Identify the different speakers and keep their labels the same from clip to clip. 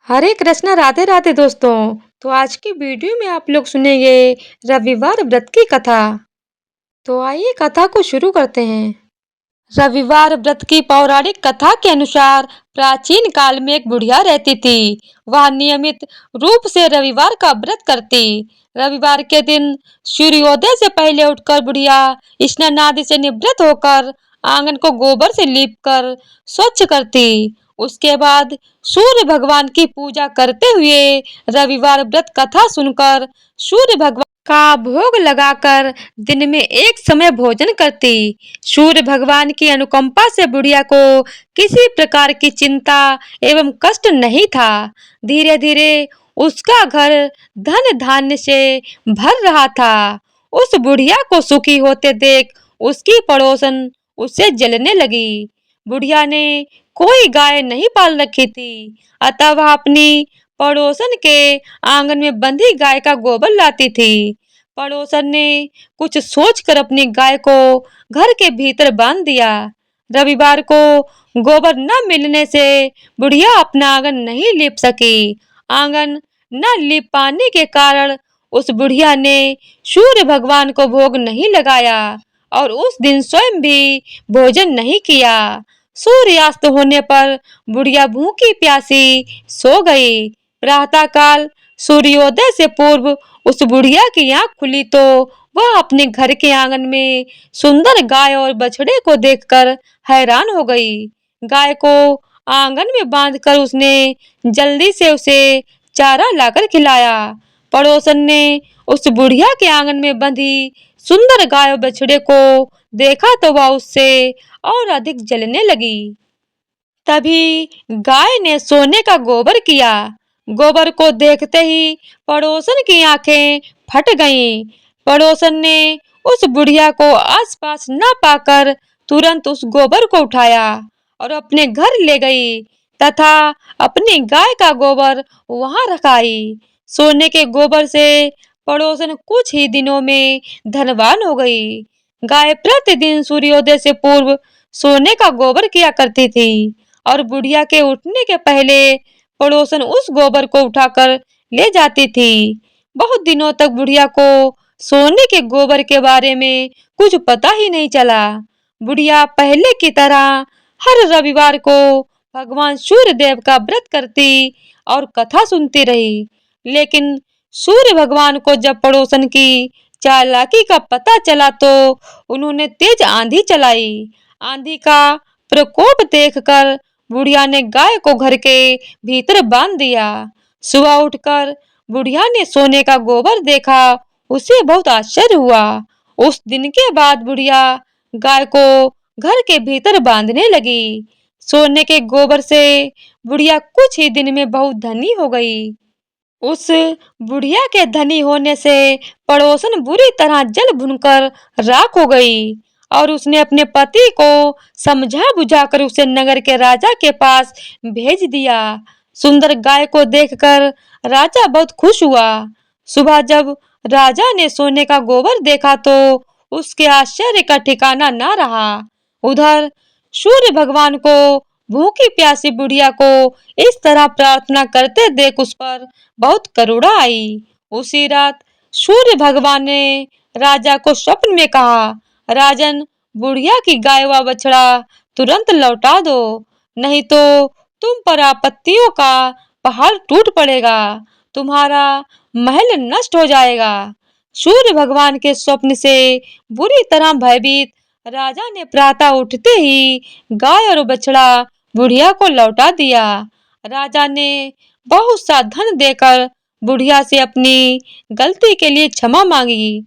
Speaker 1: हरे कृष्णा, राधे राधे दोस्तों। तो आज की वीडियो में आप लोग सुनेंगे रविवार व्रत की कथा। तो आइए कथा को शुरू करते हैं। रविवार व्रत की पौराणिक कथा के अनुसार प्राचीन काल में एक बुढ़िया रहती थी। वह नियमित रूप से रविवार का व्रत करती। रविवार के दिन सूर्योदय से पहले उठकर बुढ़िया स्नान आदि से निवृत्त होकर आंगन को गोबर से लीपकर स्वच्छ करती। उसके बाद सूर्य भगवान की पूजा करते हुए रविवार व्रत कथा सुनकर सूर्य भगवान का भोग लगाकर दिन में एक समय भोजन करती। सूर्य भगवान की अनुकंपा से बुढ़िया को किसी प्रकार की चिंता एवं कष्ट नहीं था। धीरे धीरे उसका घर धन धान्य से भर रहा था। उस बुढ़िया को सुखी होते देख उसकी पड़ोसन उससे जलने लगी। बुढ़िया ने कोई गाय नहीं पाल रखी थी, अतः वह अपनी पड़ोसन के आंगन में बंधी गाय का गोबर लाती थी। पड़ोसन ने कुछ सोचकर अपनी गाय को घर के भीतर बांध दिया। रविवार को गोबर न मिलने से बुढ़िया अपना आंगन नहीं लीप सकी। आंगन न लीप पाने के कारण उस बुढ़िया ने सूर्य भगवान को भोग नहीं लगाया और उस दिन स्वयं भी भोजन नहीं किया। सूर्यास्त होने पर बुढ़िया भूखी प्यासी सो गई। प्रातः काल सूर्योदय से पूर्व उस बुढ़िया की आंख खुली तो वह अपने घर के आंगन में सुंदर गाय और बछड़े को देखकर हैरान हो गई। गाय को आंगन में बांधकर उसने जल्दी से उसे चारा लाकर खिलाया। पड़ोसन ने उस बुढ़िया के आंगन में बंधी सुंदर गाय और बछड़े को देखा तो वह उससे और अधिक जलने लगी। तभी गाय ने सोने का गोबर किया। गोबर को देखते ही पड़ोसन की आंखें फट गईं। पड़ोसन ने उस बुढ़िया को आसपास न पाकर तुरंत उस गोबर को उठाया और अपने घर ले गई तथा अपनी गाय का गोबर वहां रखाई। सोने के गोबर से पड़ोसन कुछ ही दिनों में धनवान हो गई। गाय प्रतिदिन सूर्योदय से पूर्व सोने का गोबर किया करती थी और बुढ़िया के उठने के पहले पड़ोसन उस गोबर को उठाकर ले जाती थी। बहुत दिनों तक बुढ़िया को सोने के गोबर के बारे में कुछ पता ही नहीं चला। बुढ़िया पहले की तरह हर रविवार को भगवान सूर्य देव का व्रत करती और कथा सुनती रही। लेकिन सूर्य भगवान को जब पड़ोसन की चालाकी का पता चला तो उन्होंने तेज आंधी चलाई। आंधी का प्रकोप देखकर बुढ़िया ने गाय को घर के भीतर बांध दिया। सुबह उठकर बुढ़िया ने सोने का गोबर देखा, उसे बहुत आश्चर्य हुआ। उस दिन के बाद बुढ़िया गाय को घर के भीतर बांधने लगी। सोने के गोबर से बुढ़िया कुछ ही दिन में बहुत धनी हो गई। उस बुढ़िया के धनी होने से पड़ोसन बुरी तरह जल भुनकर राख हो गई और उसने अपने पति को समझा बुझाकर उसे नगर के राजा के पास भेज दिया। सुंदर गाय को देखकर राजा बहुत खुश हुआ। सुबह जब राजा ने सोने का गोबर देखा तो उसके आश्चर्य का ठिकाना न रहा। उधर सूर्य भगवान को भूखी प्यासी बुढ़िया को इस तरह प्रार्थना करते देख उस पर बहुत करुणा आई। उसी रात सूर्य भगवान ने राजा को स्वप्न में कहा, राजन, बुढ़िया की गाय व बछड़ा तुरंत लौटा दो, नहीं तो तुम पर आपत्तियों का पहाड़ टूट पड़ेगा, तुम्हारा महल नष्ट हो जाएगा। सूर्य भगवान के स्वप्न से बुरी तरह भयभीत राजा ने प्रातः उठते ही गाय और बछड़ा बुढ़िया को लौटा दिया। राजा ने बहुत सा धन देकर बुढ़िया से अपनी गलती के लिए क्षमा मांगी।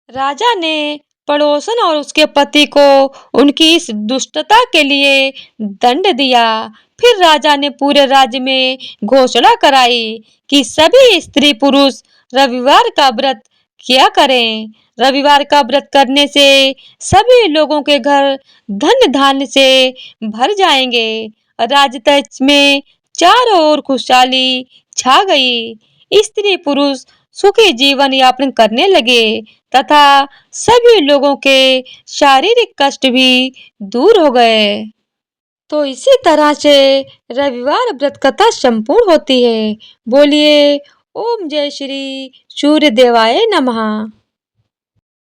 Speaker 1: राजा ने पड़ोसन और उसके पति को उनकी इस दुष्टता के लिए दंड दिया। फिर राजा ने पूरे राज्य में घोषणा कराई कि सभी स्त्री पुरुष रविवार का व्रत किया करें। रविवार का व्रत करने से सभी लोगों के घर धन धान्य से भर जाएंगे। राज्य में चारों ओर खुशहाली छा गई। स्त्री पुरुष सुखी जीवन यापन करने लगे तथा सभी लोगों के शारीरिक कष्ट भी दूर हो गए। तो इसी तरह से रविवार व्रत कथा संपूर्ण होती है। बोलिए ओम जय श्री सूर्य देवाय नमः।